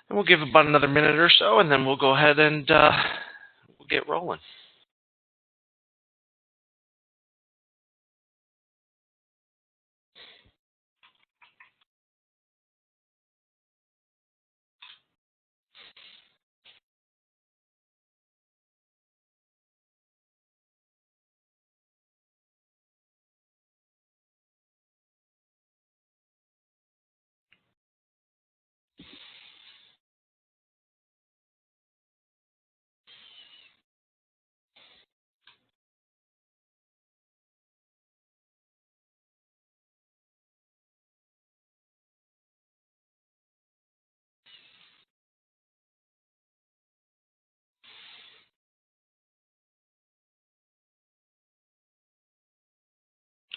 And we'll give about another minute or so, and then we'll go ahead and we'll get rolling.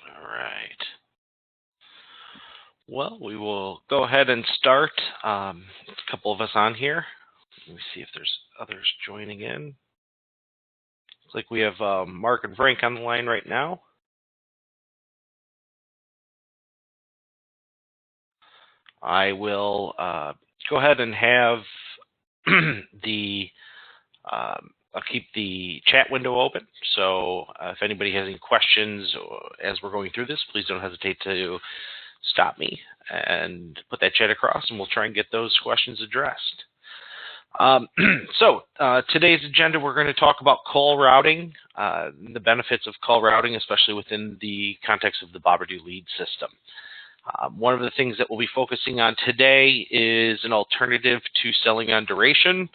All right. Well, we will go ahead and start. A couple of us on here. Let me see if there's others joining in. Looks like we have Mark and Frank on the line right now. I will go ahead and have I'll keep the chat window open. So if anybody has any questions as we're going through this, please don't hesitate to stop me and put that chat across, and we'll try and get those questions addressed. So today's agenda, we're going to talk about call routing, the benefits of call routing, especially within the context of the boberdoo lead system. One of the things that we'll be focusing on today is an alternative to selling on duration,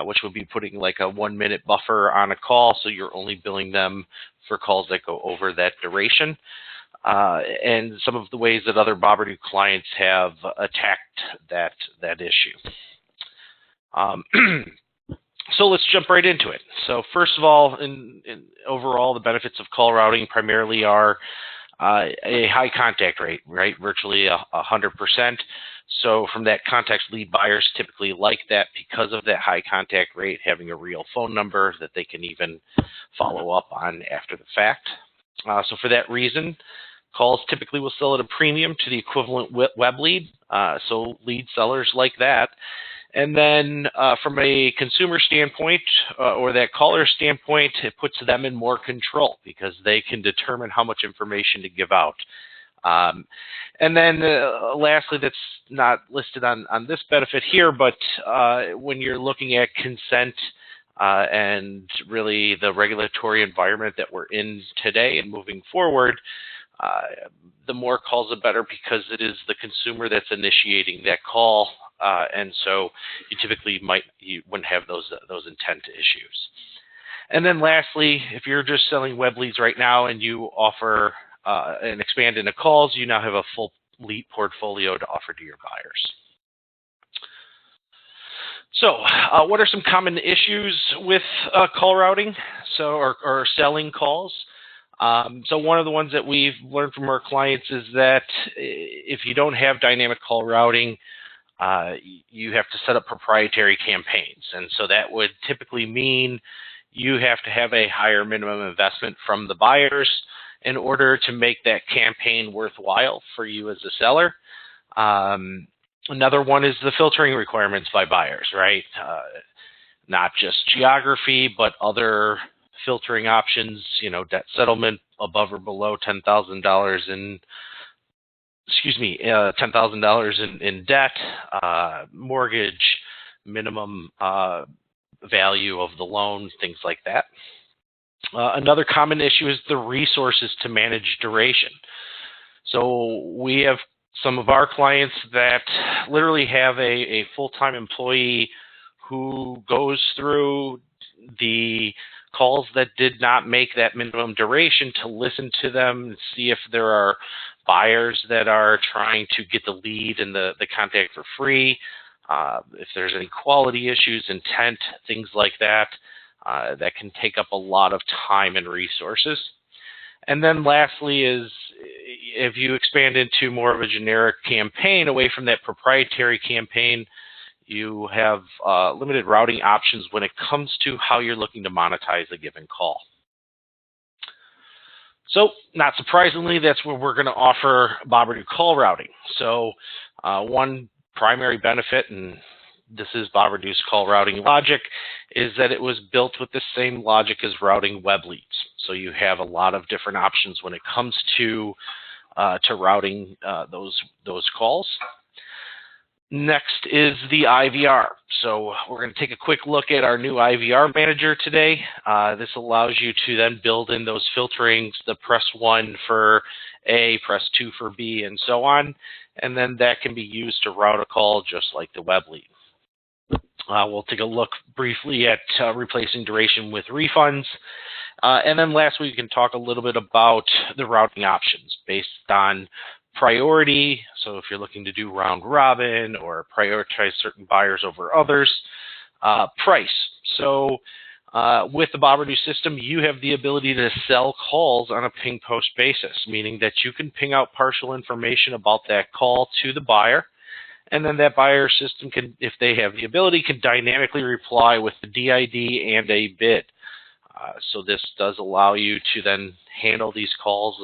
which would be putting like a 1-minute buffer on a call, so you're only billing them for calls that go over that duration, and some of the ways that other boberdoo clients have attacked that issue. So let's jump right into it. So first of all, in overall, the benefits of call routing primarily are a high contact rate, right? Virtually 100%. So from that context, lead buyers typically like that because of that high contact rate, having a real phone number that they can even follow up on after the fact. So for that reason, calls typically will sell at a premium to the equivalent web lead. So lead sellers like that. And then from a consumer standpoint or that caller standpoint, it puts them in more control because they can determine how much information to give out. And then lastly, that's not listed on this benefit here, but when you're looking at consent and really the regulatory environment that we're in today and moving forward, the more calls the better because it is the consumer that's initiating that call. And so you typically you wouldn't have those intent issues. And then lastly, if you're just selling web leads right now and you offer and expand into calls, you now have a full lead portfolio to offer to your buyers. So what are some common issues with call routing or selling calls? So one of the ones that we've learned from our clients is that if you don't have dynamic call routing, you have to set up proprietary campaigns. And so that would typically mean you have to have a higher minimum investment from the buyers in order to make that campaign worthwhile for you as a seller. Another one is the filtering requirements by buyers, right? Not just geography, but other filtering options, debt settlement above or below $10,000 in debt, mortgage, minimum value of the loan, things like that. Another common issue is the resources to manage duration. So we have some of our clients that literally have a full-time employee who goes through the calls that did not make that minimum duration to listen to them and see if there are buyers that are trying to get the lead and the contact for free, if there's any quality issues, intent, things like that, that can take up a lot of time and resources. And then lastly is if you expand into more of a generic campaign away from that proprietary campaign, you have limited routing options when it comes to how you're looking to monetize a given call. So not surprisingly, that's where we're going to offer boberdoo call routing. So one primary benefit, and this is boberdoo's call routing logic, is that it was built with the same logic as routing web leads. So you have a lot of different options when it comes to routing those calls. Next is the IVR. So we're going to take a quick look at our new IVR Manager today. This allows you to then build in those filterings, the press 1 for A, press 2 for B, and so on. And then that can be used to route a call just like the web lead. We'll take a look briefly at replacing duration with refunds. And then lastly, we can talk a little bit about the routing options based on priority. So if you're looking to do round robin or prioritize certain buyers over others, price. So with the boberdoo system, you have the ability to sell calls on a ping post basis, meaning that you can ping out partial information about that call to the buyer. And then that buyer system can, if they have the ability, can dynamically reply with the DID and a bid. So this does allow you to then handle these calls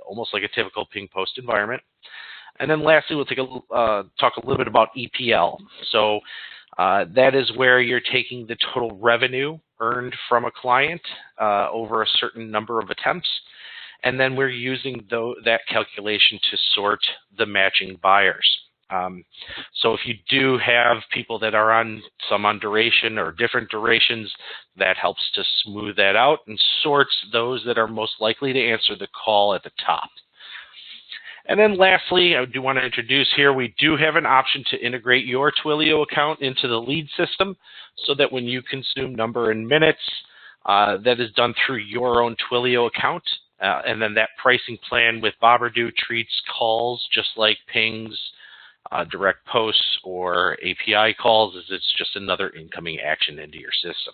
almost like a typical ping post environment. And then lastly, we'll talk a little bit about EPL. So that is where you're taking the total revenue earned from a client over a certain number of attempts. And then we're using that calculation to sort the matching buyers. So if you do have people that are on duration or different durations, that helps to smooth that out and sorts those that are most likely to answer the call at the top. And then lastly, I do want to introduce here, we do have an option to integrate your Twilio account into the lead system so that when you consume number and minutes, that is done through your own Twilio account. And then that pricing plan with boberdoo treats calls just like pings, direct posts, or API calls, as it's just another incoming action into your system.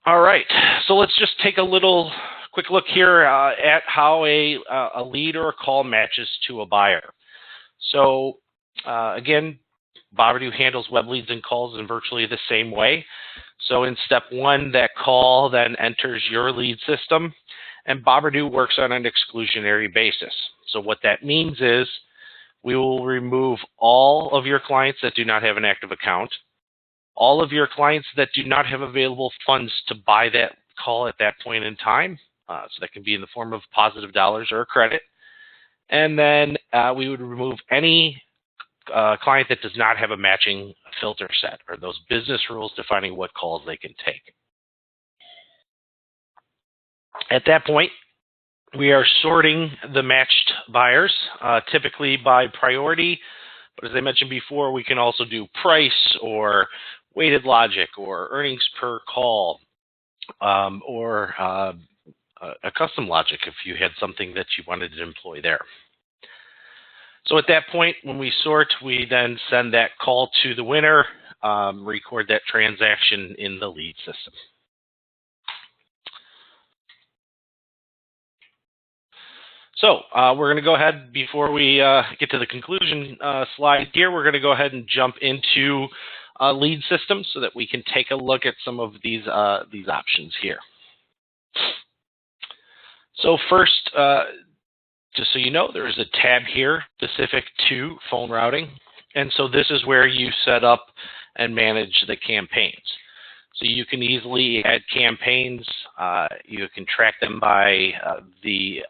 All right, so let's just take a quick look here at how a lead or a call matches to a buyer. So again, boberdoo handles web leads and calls in virtually the same way. So in step 1, that call then enters your lead system, and boberdoo works on an exclusionary basis. So what that means is we will remove all of your clients that do not have an active account, all of your clients that do not have available funds to buy that call at that point in time. So that can be in the form of positive dollars or a credit. And then we would remove any client that does not have a matching filter set or those business rules defining what calls they can take. At that point, we are sorting the matched buyers, typically by priority. But as I mentioned before, we can also do price or weighted logic or earnings per call or a custom logic if you had something that you wanted to employ there. So at that point, when we sort, we then send that call to the winner, record that transaction in the lead system. So we're going to go ahead, before we get to the conclusion slide here, we're going to go ahead and jump into lead system so that we can take a look at some of these options here. So first, just so you know, there is a tab here specific to phone routing. And so this is where you set up and manage the campaigns. So you can easily add campaigns. You can track them by the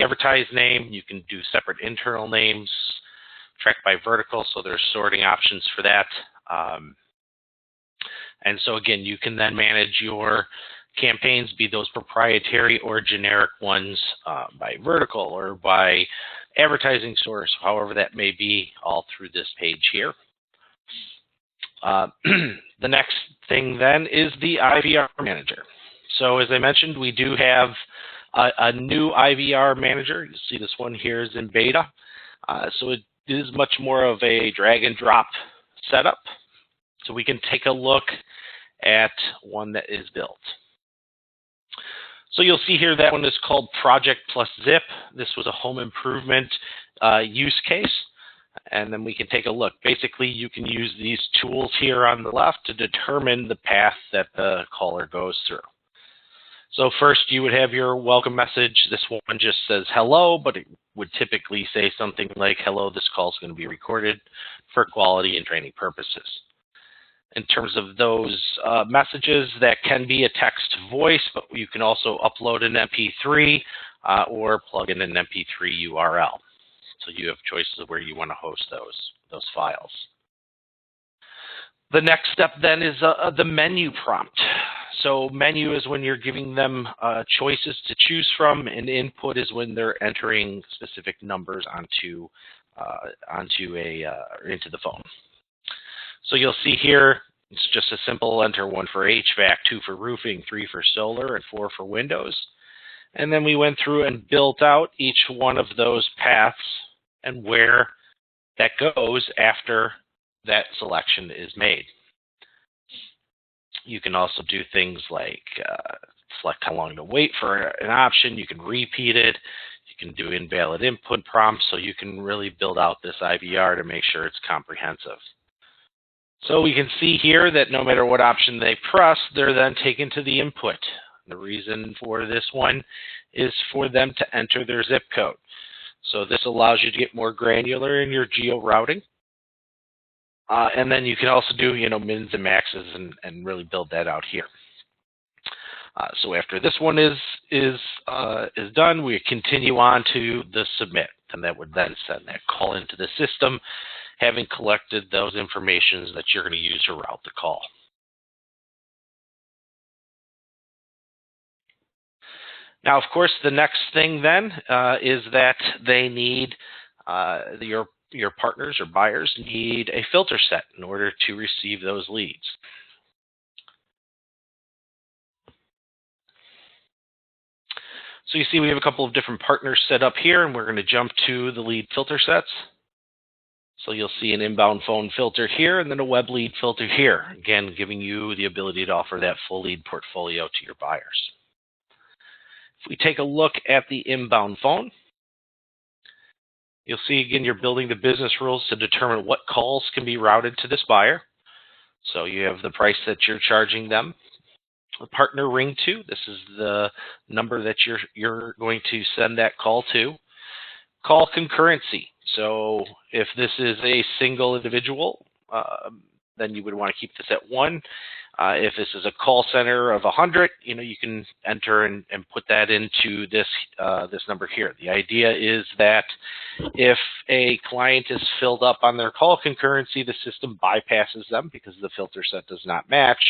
advertised name. You can do separate internal names, track by vertical, so there's sorting options for that. And so again, you can then manage your campaigns, be those proprietary or generic ones, by vertical or by advertising source, however that may be, all through this page here. The next thing then is the IVR Manager. So as I mentioned, we do have a new IVR Manager. You'll see this one here is in beta. So it is much more of a drag and drop setup. So we can take a look at one that is built. So you'll see here that one is called Project Plus Zip. This was a home improvement use case. And then we can take a look. Basically, you can use these tools here on the left to determine the path that the caller goes through. So first, you would have your welcome message. This one just says hello, but it would typically say something like, hello, this call is going to be recorded for quality and training purposes. In terms of those messages, that can be a text to voice, but you can also upload an MP3 or plug in an MP3 URL. So you have choices of where you want to host those files. The next step then is the menu prompt. So menu is when you're giving them choices to choose from, and input is when they're entering specific numbers into the phone. So you'll see here, it's just a simple enter 1 for HVAC, 2 for roofing, 3 for solar, and 4 for windows. And then we went through and built out each one of those paths and where that goes after that selection is made. You can also do things like select how long to wait for an option. You can repeat it. You can do invalid input prompts, so you can really build out this IVR to make sure it's comprehensive. So we can see here that no matter what option they press, they're then taken to the input. The reason for this one is for them to enter their zip code. So this allows you to get more granular in your geo routing. And then you can also do, mins and maxes and really build that out here. So after this one is done, we continue on to the submit, and that would then send that call into the system, having collected those informations that you're going to use to route the call. Now, of course, the next thing then is that they need your partners or buyers need a filter set in order to receive those leads. So you see we have a couple of different partners set up here, and we're going to jump to the lead filter sets. So you'll see an inbound phone filter here and then a web lead filter here, again, giving you the ability to offer that full lead portfolio to your buyers. If we take a look at the inbound phone, you'll see, again, you're building the business rules to determine what calls can be routed to this buyer. So you have the price that you're charging them. The partner ring to, this is the number that you're going to send that call to. Call concurrency. So if this is a single individual, then you would want to keep this at 1. If this is a call center of 100, you can enter and put that into this number here. The idea is that if a client is filled up on their call concurrency, the system bypasses them because the filter set does not match,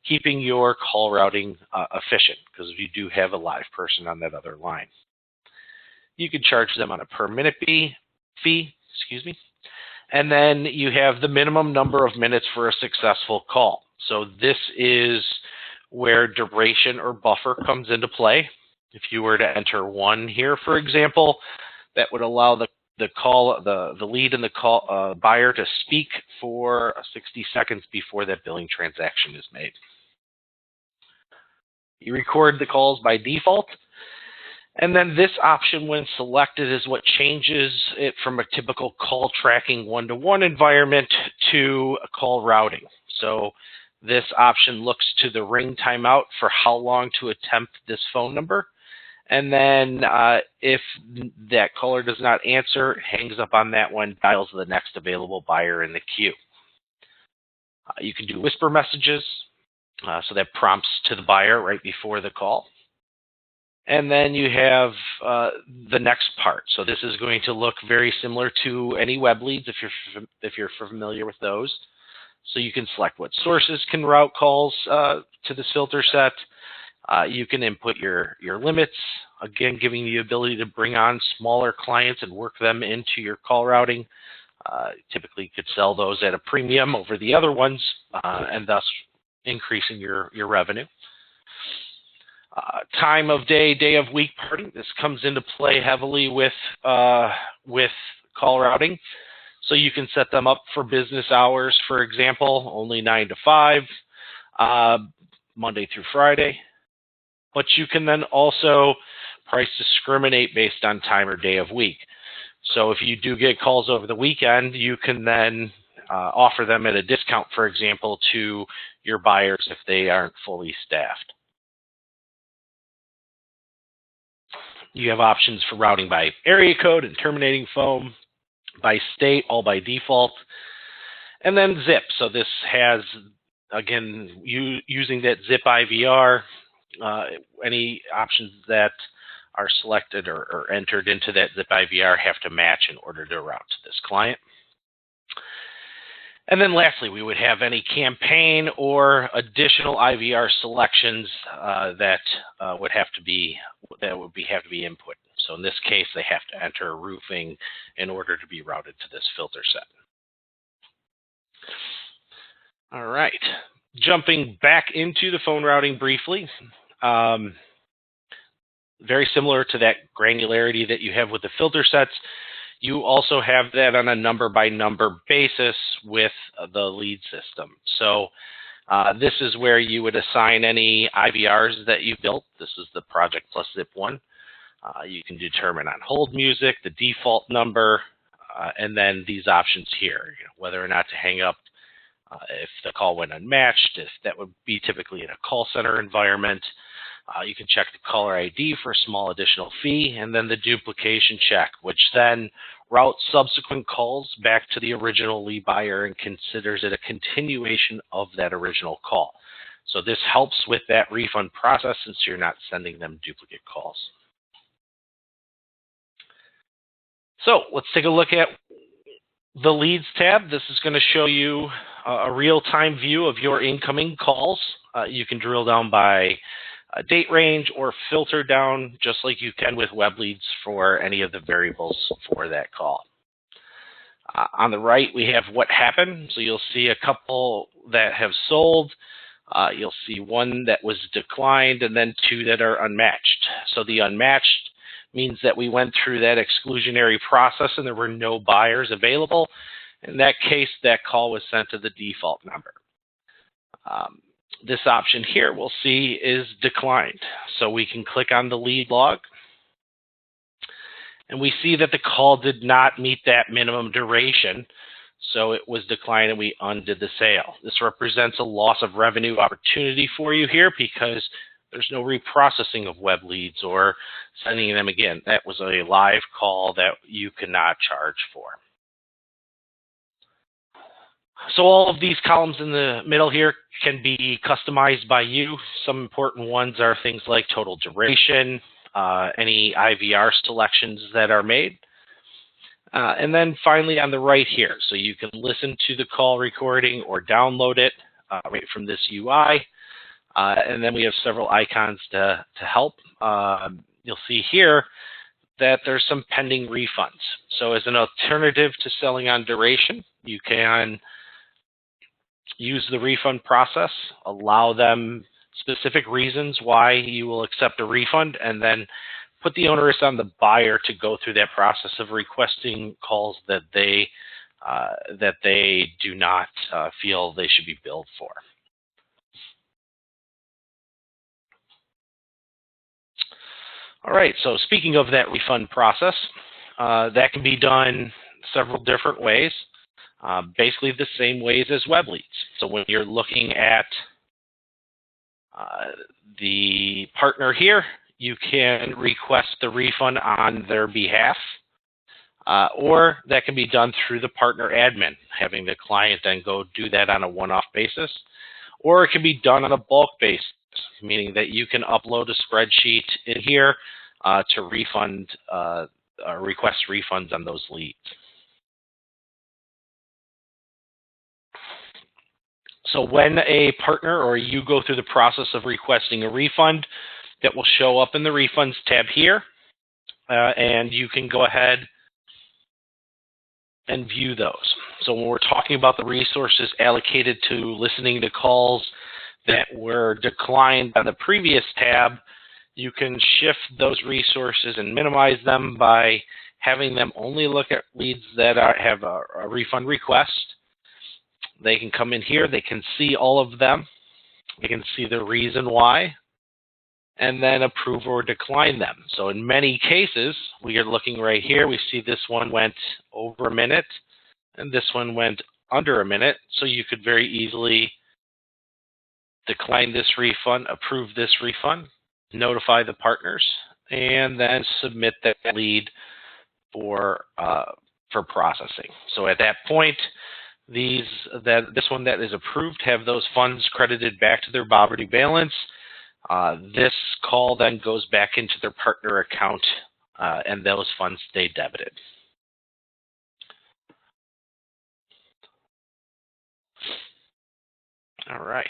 keeping your call routing efficient, because you do have a live person on that other line. You can charge them on a per minute fee, and then you have the minimum number of minutes for a successful call. So this is where duration or buffer comes into play. If you were to enter 1 here, for example, that would allow the lead and the call buyer to speak for 60 seconds before that billing transaction is made. You record the calls by default. And then this option, when selected, is what changes it from a typical call tracking one-to-one environment to a call routing. So this option looks to the ring timeout for how long to attempt this phone number. And then if that caller does not answer, hangs up on that one, dials the next available buyer in the queue. You can do whisper messages, so that prompts to the buyer right before the call. And then you have the next part. So this is going to look very similar to any web leads if you're familiar with those. So you can select what sources can route calls to this filter set. You can input your limits, again, giving you the ability to bring on smaller clients and work them into your call routing. Typically, you could sell those at a premium over the other ones, and thus increasing your revenue. Time of day, day of week parting. This comes into play heavily with call routing. So you can set them up for business hours, for example, only 9 to 5, Monday through Friday. But you can then also price discriminate based on time or day of week. So if you do get calls over the weekend, you can then offer them at a discount, for example, to your buyers if they aren't fully staffed. You have options for routing by area code and terminating phone, by state, all by default, and then zip. So this has, again, using that zip IVR, any options that are selected or entered into that zip IVR have to match in order to route to this client. And then lastly, we would have any campaign or additional IVR selections that would have to be input. So in this case, they have to enter roofing in order to be routed to this filter set. All right, jumping back into the phone routing briefly. Very similar to that granularity that you have with the filter sets, you also have that on a number by number basis with the lead system. So this is where you would assign any IVRs that you built. This is the Project Plus Zip one. You can determine on hold music, the default number, and then these options here, whether or not to hang up if the call went unmatched, if that would be typically in a call center environment. You can check the caller ID for a small additional fee, and then the duplication check, which then routes subsequent calls back to the original lead buyer and considers it a continuation of that original call. So this helps with that refund process since you're not sending them duplicate calls. So let's take a look at the Leads tab. This is going to show you a real-time view of your incoming calls. You can drill down by date range or filter down just like you can with web leads for any of the variables for that call. On the right, we have what happened. So you'll see a couple that have sold. You'll see one that was declined and then two that are unmatched. So the unmatched means that we went through that exclusionary process and there were no buyers available. In that case, that call was sent to the default number. This option here we'll see is declined. So we can click on the lead log and we see that the call did not meet that minimum duration. So it was declined and we undid the sale. This represents a loss of revenue opportunity for you here because there's no reprocessing of web leads or sending them again. That was a live call that you cannot charge for. So all of these columns in the middle here can be customized by you. Some important ones are things like total duration, any IVR selections that are made. And then finally on the right here, so you can listen to the call recording or download it right from this UI. And then we have several icons to help. You'll see here that there's some pending refunds. So as an alternative to selling on duration, you can use the refund process, allow them specific reasons why you will accept a refund, and then put the onus on the buyer to go through that process of requesting calls that they do not feel they should be billed for. All right, so speaking of that refund process, that can be done several different ways, basically the same ways as web leads. So when you're looking at the partner here, you can request the refund on their behalf, or that can be done through the partner admin, having the client then go do that on a one-off basis, or it can be done on a bulk basis, meaning that you can upload a spreadsheet in here to refund, request refunds on those leads. So when a partner or you go through the process of requesting a refund, that will show up in the Refunds tab here, and you can go ahead and view those. So when we're talking about the resources allocated to listening to calls that were declined on the previous tab, you can shift those resources and minimize them by having them only look at leads that have a refund request. They can come in here, they can see all of them, they can see the reason why, and then approve or decline them. So in many cases, we are looking right here, we see this one went over a minute, and this one went under a minute, so you could very easily decline this refund, approve this refund, notify the partners, and then submit that lead for processing. So at that point, this one that is approved have those funds credited back to their boberdoo balance. This call then goes back into their partner account, and those funds stay debited. All right.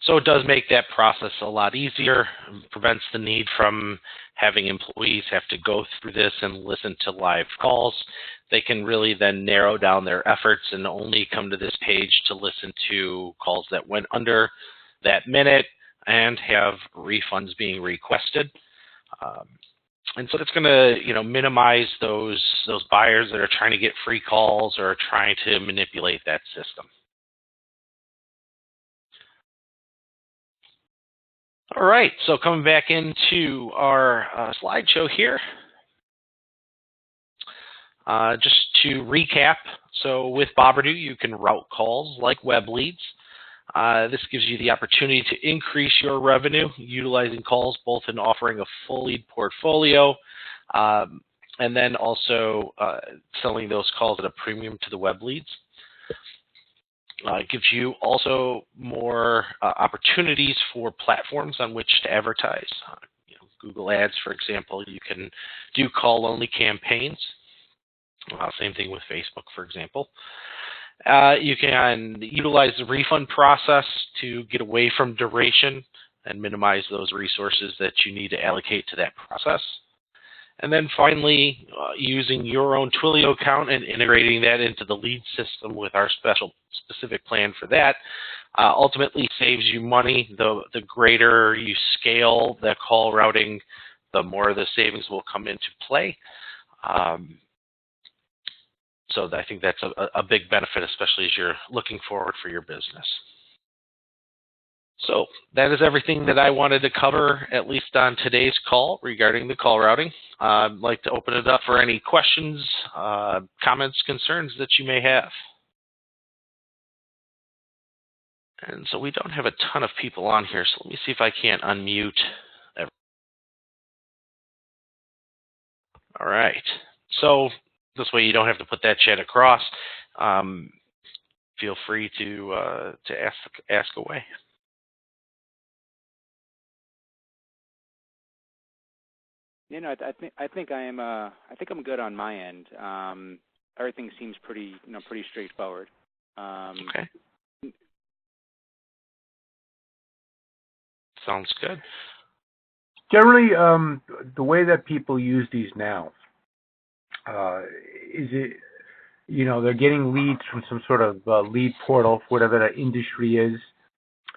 So it does make that process a lot easier, prevents the need from having employees have to go through this and listen to live calls. They can really then narrow down their efforts and only come to this page to listen to calls that went under that minute and have refunds being requested. And so it's going to, minimize those buyers that are trying to get free calls or trying to manipulate that system. All right, so coming back into our slideshow here, just to recap, so with boberdoo, you can route calls like web leads. This gives you the opportunity to increase your revenue utilizing calls, both in offering a full lead portfolio and then also selling those calls at a premium to the web leads. It gives you also more opportunities for platforms on which to advertise. Google Ads, for example, you can do call-only campaigns. Same thing with Facebook, for example. You can utilize the refund process to get away from duration and minimize those resources that you need to allocate to that process. And then finally, using your own Twilio account and integrating that into the lead system with our specific plan for that ultimately saves you money. The greater you scale the call routing, the more the savings will come into play. So I think that's a big benefit, especially as you're looking forward for your business. So that is everything that I wanted to cover, at least on today's call regarding the call routing. I'd like to open it up for any questions, comments, concerns that you may have. And so we don't have a ton of people on here, so let me see if I can't unmute everyone. All right. So this way you don't have to put that chat across. Feel free to ask away. I think I'm good on my end. Everything seems pretty straightforward. Okay. Sounds good. Generally, the way that people use these now, is it, they're getting leads from some sort of lead portal, whatever that industry is,